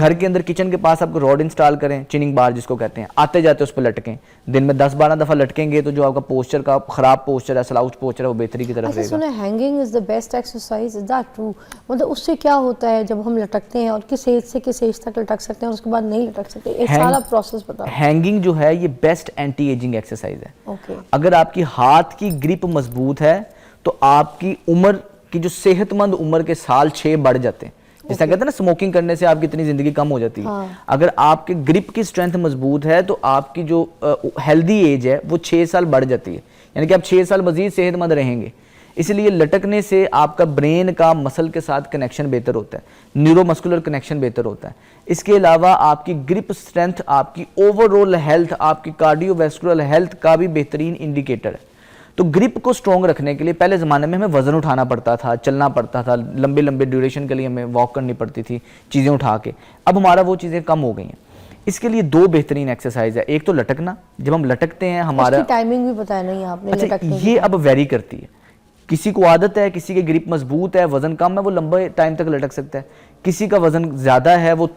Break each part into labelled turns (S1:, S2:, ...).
S1: घर के अंदर किचन के पास आपको रॉड इंस्टॉल करें, चिनिंग बार जिसको कहते हैं, आते जाते उस पर लटकें, दिन में 10-12 दफ़ा लटकेंगे तो जो आपका पोस्चर का खराब पोस्चर है, स्लाउच पोस्चर है, वो बेहतरी की तरफ
S2: अच्छा
S1: रहेगा।
S2: सुना hanging is the best exercise, is that true? मतलब उससे क्या होता है जब हम लटकते हैं, और किस एज से किस एज तक लटक सकते हैं और उसके बाद नहीं लटक सकते, एक सारा प्रोसेस बताओ।
S1: हैंगिंग जो है ये बेस्ट एंटी एजिंग एक्सरसाइज है।
S2: ओके।
S1: अगर आपकी हाथ की ग्रिप मजबूत है तो आपकी उम्र की जो सेहतमंद उम्र के साल 6 बढ़ जाते हैं। जैसा कहते हैं ना स्मोकिंग करने से आपकी इतनी जिंदगी कम हो जाती है।
S2: हाँ।
S1: अगर आपके ग्रिप की स्ट्रेंथ मजबूत है तो आपकी जो हेल्दी एज है वो 6 साल बढ़ जाती है, यानी कि आप 6 साल मजीद सेहतमंद रहेंगे। इसलिए लटकने से आपका ब्रेन का मसल के साथ कनेक्शन बेहतर होता है, न्यूरोमस्कुलर कनेक्शन बेहतर होता है। इसके अलावा आपकी ग्रिप स्ट्रेंथ आपकी ओवरऑल हेल्थ, आपकी कार्डियोवैस्कुलर हेल्थ का भी बेहतरीन इंडिकेटर है। तो ग्रिप को स्ट्रॉन्ग रखने के लिए पहले ज़माने में हमें वज़न उठाना पड़ता था, चलना पड़ता था, लंबे लंबे ड्यूरेशन के लिए हमें वॉक करनी पड़ती थी चीज़ें उठा के। अब हमारा वो चीज़ें कम हो गई हैं। इसके लिए 2 बेहतरीन एक्सरसाइज है। एक तो लटकना, जब हम लटकते हैं हमारा
S2: टाइमिंग भी बताया नहीं आपने।
S1: अच्छा, ये अब वेरी करती है, किसी को आदत है, किसी की ग्रिप मजबूत है, वजन कम है, वो लंबे टाइम तक लटक सकता है। किसी का वजन ज्यादा है, वो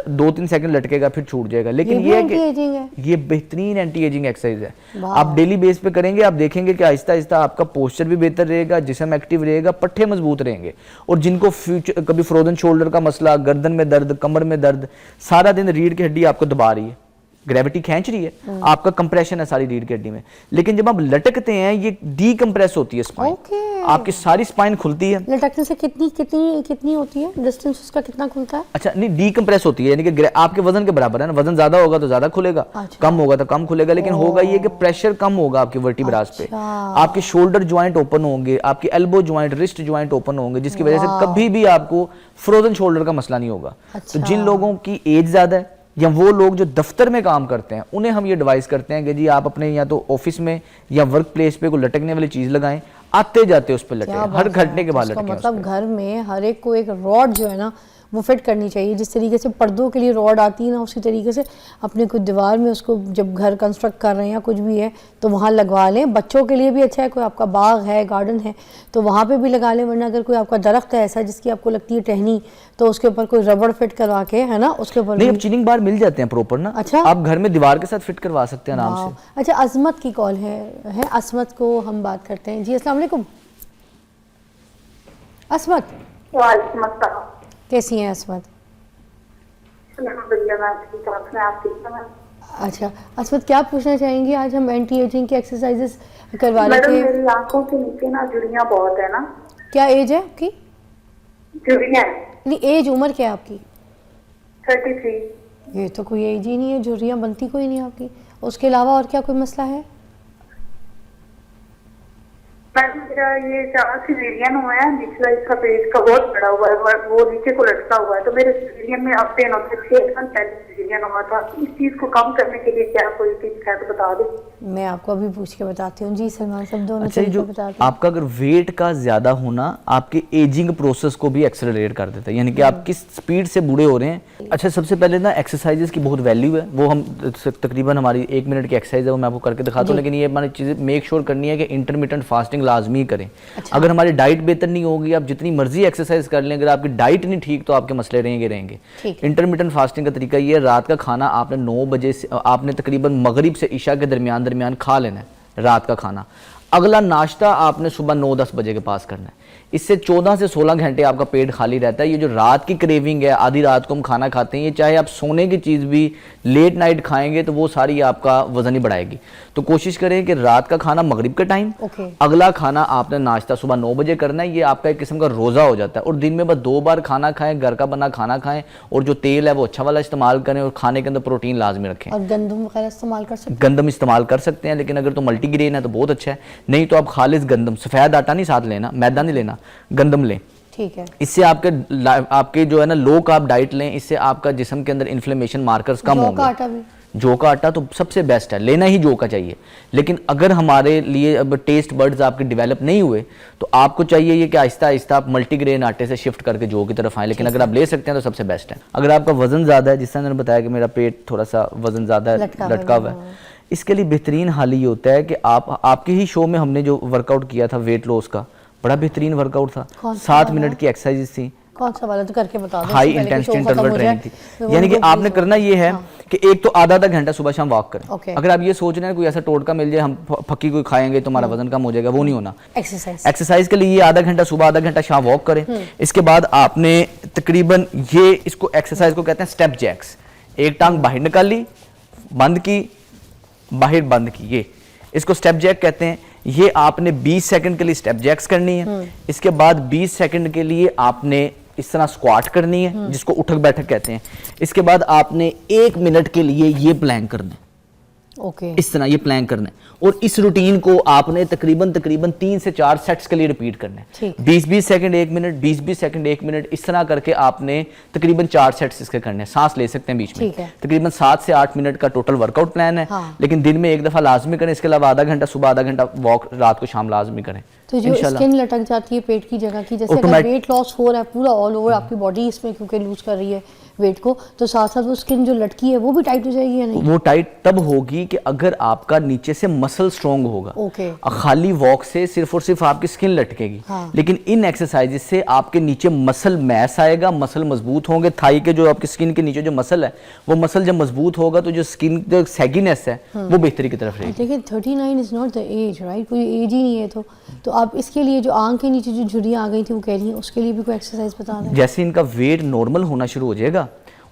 S1: 2-3 सेकंड लटकेगा फिर छूट जाएगा। लेकिन ये है कि ये बेहतरीन एंटी एजिंग एक्सरसाइज है। आप डेली बेस पे करेंगे, आप देखेंगे कि आहिस्ता आहिस्ता आपका पोस्चर भी बेहतर रहेगा, जिस्म एक्टिव रहेगा, पट्टे मजबूत रहेंगे। और जिनको फ्यूचर कभी फ्रोजन शोल्डर का मसला, गर्दन में दर्द, कमर में दर्द, सारा दिन रीढ़ की हड्डी आपको दबा रही है, ग्रेविटी खींच रही है, आपका कंप्रेशन है सारी रीढ़ की हड्डी में, लेकिन जब आप लटकते हैं ये डीकंप्रेस होती है स्पाइन। आपकी सारी स्पाइन खुलती है।
S2: लटकने से कितनी कितनी कितनी होती है डिस्टेंस, उसका कितना खुलता है?
S1: अच्छा नहीं, डीकंप्रेस होती है, यानी कि आपके वजन के बराबर है ना। वजन ज्यादा होगा तो ज्यादा खुलेगा, कम होगा तो कम खुलेगा, लेकिन होगा ये कि प्रेशर कम होगा आपके वर्टिब्रास पे। आपके शोल्डर ज्वाइंट ओपन होंगे, आपके elbow joint, wrist joint open होंगे, जिसकी वजह से कभी भी आपको फ्रोजन शोल्डर का मसला नहीं होगा। तो जिन लोगों की एज ज्यादा है या वो लोग जो दफ्तर में काम करते हैं, उन्हें हम ये एडवाइस करते हैं कि जी आप अपने या तो ऑफिस में या वर्क प्लेस पे कोई लटकने वाली चीज लगाएं, आते जाते उस पर लटके, हर घंटे के बाद लटके।
S2: मतलब घर में हर एक को एक रॉड जो है ना वो फिट करनी चाहिए। जिस तरीके से पर्दों के लिए रॉड आती है ना, उसी तरीके से अपने कोई दीवार में उसको जब घर कंस्ट्रक्ट कर रहे हैं या कुछ भी है तो वहाँ लगवा लें। बच्चों के लिए भी अच्छा है, कोई आपका बाग है, गार्डन है तो वहाँ पे भी लगा लें, वरना अगर कोई आपका दरख्त है ऐसा जिसकी आपको लगती है टहनी, तो उसके ऊपर कोई रबड़ फिट करवा के, है ना, उसके ऊपर।
S1: नहीं, अब चिनिंग बार मिल जाते हैं प्रॉपर ना।
S2: अच्छा,
S1: आप घर में दीवार के साथ फिट करवा सकते हैं आराम से।
S2: अच्छा, असमत की कॉल है असमत को हम बात करते हैं। जी अस्सलाम वालेकुम। असमत,
S3: वालेकुम अस्सलाम,
S2: कैसी हैं असमत? अच्छा असमत, क्या पूछना चाहेंगी? आज हम एंटी एजिंग की एक्सरसाइजेस करवा रहे थे।
S3: मेरी आंखों के नीचे ना झुर्रियां बहुत है ना।
S2: क्या एज है आपकी?
S3: झुर्रियां।
S2: नहीं, एज, उम्र क्या है आपकी?
S3: 33।
S2: ये तो कोई एज ही नहीं है, झुर्रियां बनती कोई नहीं आपकी। उसके अलावा और क्या कोई मसला है?
S3: मेरा ये 4 सिविलियन हुआ है, निचला इसका पेट का बहुत बड़ा हुआ है, वो नीचे को लटका हुआ है, तो मेरे सिविलियन में अब पेन होता है। 6 मंथ पहले सिविलियन हुआ था। इस चीज को कम करने के लिए क्या कोई टिप्स है तो बता दे। मैं
S2: आपको अभी पूछ के बताती हूँ। जी सलमान साहब, दोनों
S1: अच्छा, जो आपका अगर वेट का ज्यादा होना आपके एजिंग प्रोसेस को भी एक्सेलरेट कर देता है, यानी कि आप किस स्पीड से बूढ़े हो रहे हैं। अच्छा, सबसे पहले ना एक्सरसाइजेस की बहुत वैल्यू है, वो हम तकरीबन हमारी 1 मिनट की एक्सरसाइज है वो मैं आपको करके दिखाता हूँ, लेकिन ये हमारी चीजें मेक श्योर करनी है कि इंटरमिटेंट फास्टिंग लाजमी करें। अच्छा। अगर हमारी डाइट बेहतर नहीं होगी, आप जितनी मर्जी एक्सरसाइज कर लें, अगर आपकी डाइट नहीं ठीक तो आपके मसले रहेंगे। इंटरमिटेंट फास्टिंग का तरीका ये है, रात का खाना आपने 9 बजे से आपने तकरीबन मगरिब से इशा के दरमियान खा लेना है रात का खाना। अगला नाश्ता आपने सुबह 9-10 बजे के पास करना है। इससे 14 से 16 घंटे आपका पेट खाली रहता है। ये जो रात की क्रेविंग है, आधी रात को हम खाना खाते हैं, ये चाहे आप सोने की चीज़ भी लेट नाइट खाएंगे तो वो सारी आपका वजन ही बढ़ाएगी। तो कोशिश करें कि रात का खाना मगरिब के टाइम, अगला खाना आपने नाश्ता सुबह 9 बजे करना है। ये आपका एक किस्म का रोज़ा हो जाता है। और दिन में बस 2 बार खाना खाएं, घर का बना खाना खाएं, और जो तेल है वो अच्छा वाला इस्तेमाल करें, और खाने के अंदर प्रोटीन लाजमी रखें।
S2: और गंदम वगैरह इस्तेमाल कर सकते हैं?
S1: गंदम इस्तेमाल कर सकते हैं, लेकिन अगर तो मल्टीग्रेन है तो बहुत अच्छा है। नहीं तो आप खालिस गंदम, सफ़ेद आटा नहीं साथ लेना, मैदा नहीं लेना, गंदम लें।
S2: ठीक है।
S1: इससे आपके जो है ना लो कार्ब डाइट लें, इससे आपका जिस्म के अंदर इन्फ्लेमेशन मार्कर्स कम होंगे। जौ का आटा तो सबसे बेस्ट है, लेना ही जौ का चाहिए। लेकिन अगर हमारे लिए अब टेस्ट बर्ड्स आपके डेवलप नहीं हुए तो आपको चाहिए ये कि आहिस्ता आहिस्ता आप मल्टीग्रेन आटे से शिफ्ट करके जौ की तरफ आए। लेकिन अगर आप ले सकते हैं तो सबसे बेस्ट है। अगर आपका वजन ज़्यादा है, जिस तरह मैंने बताया कि मेरा पेट थोड़ा सा वजन ज़्यादा लटका हुआ है, इसके लिए बेहतरीन हाल ये होता है कि आपके ही शो में हमने जो वर्कआउट किया था वेट लॉस का, बड़ा बेहतरीन वर्कआउट था। 7 मिनट की एक्सरसाइज थी,
S2: कौन सा वाला तो करके बता दो,
S1: हाई
S2: उससे पहले कि
S1: इंटेंसिटी
S2: show खत्म
S1: इंटरवल
S2: हो
S1: ट्रेनिंग
S2: जाए।
S1: थी।
S2: मैं
S1: यानी कि
S2: बोलूँ
S1: आपने
S2: please
S1: करना ये है कि एक तो आधा आधा घंटा सुबह शाम वॉक करें।
S2: Okay.
S1: अगर आप ये सोच रहे हैं कोई ऐसा टोटका मिल जाए हम फक्की कोई खाएंगे तो हमारा वजन कम हो जाएगा, वो नहीं होना।
S2: एक्सरसाइज
S1: एक्सरसाइज के लिए ये आधा घंटा सुबह आधा घंटा शाम वॉक करें। इसके बाद आपने तकरीबन ये इसको एक्सरसाइज को कहते हैं स्टेप जैक्स। एक टांग बाहर निकाली, बंद की, बाहर बंद की, ये इसको स्टेप जैक कहते हैं। ये आपने 20 सेकंड के लिए स्टेप जैक्स करनी है। इसके बाद 20 सेकंड के लिए आपने इस तरह स्क्वाट करनी है, जिसको उठक बैठक कहते हैं। इसके बाद आपने 1 मिनट के लिए ये प्लैंक करना है,
S2: ओके
S1: इस तरह ये प्लैंक करना है। और इस रूटीन को आपने तकरीबन 3 से 4 सेट्स के लिए रिपीट करना है।
S2: ठीक।
S1: 20-20 सेकंड 1 मिनट, 20-20 सेकंड 1 मिनट, इस तरह करके आपने तकरीबन 4 सेट्स इसके करने हैं। सांस ले सकते हैं बीच में।
S2: ठीक है।
S1: तकरीबन 7 से 8 मिनट का टोटल वर्कआउट प्लान है।
S2: हाँ।
S1: लेकिन दिन में एक दफा लाजमी करें। इसके अलावा आधा घंटा सुबह, आधा घंटा वॉक रात को शाम लाजमी करें।
S2: तो जो
S1: इंशाल्लाह।
S2: स्किन लटक जाती है पेट की जगह की, जैसे अगर
S1: Automatic-
S2: वेट लॉस हो रहा है पूरा ऑल ओवर आपकी बॉडी इसमें क्योंकि लूज कर रही है वेट को, तो साथ साथ वो स्किन जो लटकी है वो भी टाइट हो जाएगी या नहीं?
S1: वो टाइट तब होगी कि अगर आपका नीचे से मसल स्ट्रॉन्ग होगा।
S2: ओके।
S1: खाली वॉक से सिर्फ और सिर्फ आपकी स्किन लटकेगी।
S2: हाँ।
S1: लेकिन इन एक्सरसाइजेस से आपके नीचे मसल मैस आएगा, मसल मजबूत होंगे। थाई के जो आपकी स्किन के नीचे जो मसल है, वो मसल जब मजबूत होगा तो जो स्किन जो सैगीनेस है वो बेहतरी की तरफ रहेगी।
S2: देखिए 39 is not the age, right? कोई एज ही नहीं है। तो आप इसके लिए जो आंख के नीचे जो झुर्रियाँ आ गई थी वो कह रही हैं, उसके लिए भी कोई एक्सरसाइज बता दें।
S1: जैसे इनका वेट नॉर्मल होना शुरू हो जाएगा,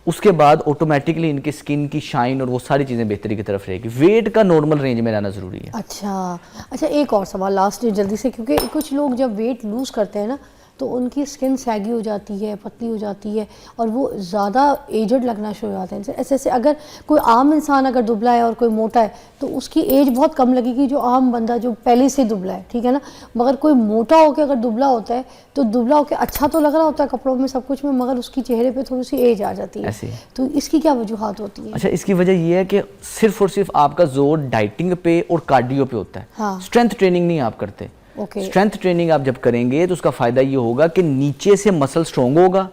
S1: उसके बाद ऑटोमेटिकली इनकी स्किन की शाइन और वो सारी चीजें बेहतरी की तरफ रहेगी। वेट का नॉर्मल रेंज में रहना जरूरी है।
S2: अच्छा, एक और सवाल लास्ट जल्दी से, क्योंकि कुछ लोग जब वेट लूज करते हैं ना तो उनकी स्किन सैगी हो जाती है, पतली हो जाती है और वो ज़्यादा एजड लगना शुरू हो जाते हैं। ऐसे ऐसे अगर कोई आम इंसान अगर दुबला है और कोई मोटा है तो उसकी एज बहुत कम लगेगी, जो आम बंदा जो पहले से दुबला है, ठीक है ना। मगर कोई मोटा होकर अगर दुबला होता है तो दुबला होकर अच्छा तो लग रहा होता है कपड़ों में सब कुछ में, मगर उसकी चेहरे पे थोड़ी सी एज आ जाती है।
S1: ऐसे।
S2: तो इसकी क्या वजूहत होती है?
S1: अच्छा, इसकी वजह ये है कि सिर्फ और सिर्फ आपका जोर डाइटिंग पे और कार्डियो पे होता है।
S2: हाँ।
S1: स्ट्रेंथ ट्रेनिंग नहीं आप करते।
S2: ओके।
S1: स्ट्रेंथ ट्रेनिंग आप जब करेंगे तो उसका फायदा ये होगा कि नीचे से मसल स्ट्रोंग होगा।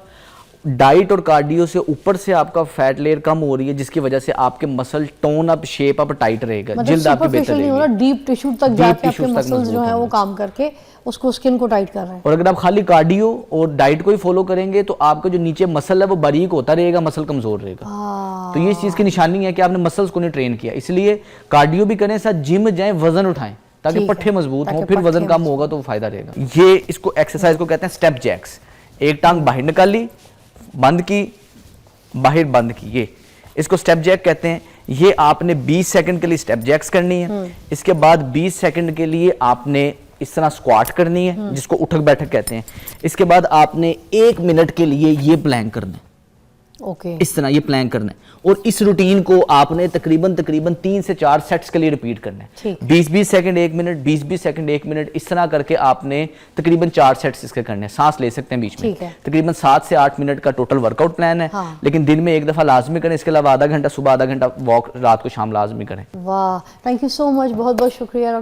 S1: डाइट और कार्डियो से ऊपर से आपका फैट लेयर कम हो रही है, जिसकी वजह से आपके muscle tone up, shape up tight रहेगा,
S2: मतलब
S1: जिल्द आपकी बेहतर
S2: सुपरफिशियल नहीं हो रहा,
S1: रहेगी।
S2: डीप टिश्यू तक
S1: Deep
S2: जाके आपके
S1: tissues तक
S2: मसल्स जो
S1: मजबूत
S2: हैं वो
S1: होंगे।
S2: काम करके उसको स्किन को टाइट कर रहे हैं।
S1: और अगर आप खाली कार्डियो और डाइट को ही फॉलो करेंगे तो आपका जो नीचे मसल है वो बारीक होता रहेगा, मसल कमजोर रहेगा। तो ये इस चीज की निशानी है कि आपने मसल्स को नहीं ट्रेन किया। इसलिए कार्डियो भी करें, साथ जिम जाएं, वजन उठाएं ताकि
S2: ठीक है,
S1: पट्टे मजबूत हों,
S2: ताकि
S1: फिर वजन
S2: पट्टे
S1: कम होगा तो फायदा रहेगा। ये इसको एक्सरसाइज को कहते हैं स्टेप जैक्स। एक टांग बाहर निकाली, बंद की, बाहर बंद की, ये इसको स्टेप जैक कहते हैं। ये आपने 20 सेकंड के लिए स्टेप जैक्स करनी है। इसके बाद 20 सेकंड के लिए आपने इस तरह स्क्वाट करनी है, जिसको उठक बैठक कहते हैं। इसके बाद आपने 1 मिनट के लिए ये प्लैंक करना है,
S2: ओके।
S1: इस तरह ये प्लैंक करना है। और इस रूटीन को आपने तकरीबन 3 से 4 सेट्स के लिए रिपीट करना है।
S2: ठीक।
S1: 20-20 सेकंड 1 मिनट, 20-20 सेकंड 1 मिनट, इस तरह करके आपने तकरीबन 4 सेट्स इसके करने हैं। सांस ले सकते हैं बीच में।
S2: ठीक है।
S1: तकरीबन 7 से 8 मिनट का टोटल वर्कआउट प्लान है।
S2: हाँ।
S1: लेकिन दिन में एक दफा लाजमी करें। इसके अलावा आधा घंटा सुबह, आधा घंटा वॉक रात को शाम लाजमी करें।
S2: वाह, थैंक यू सो मच, बहुत बहुत शुक्रिया।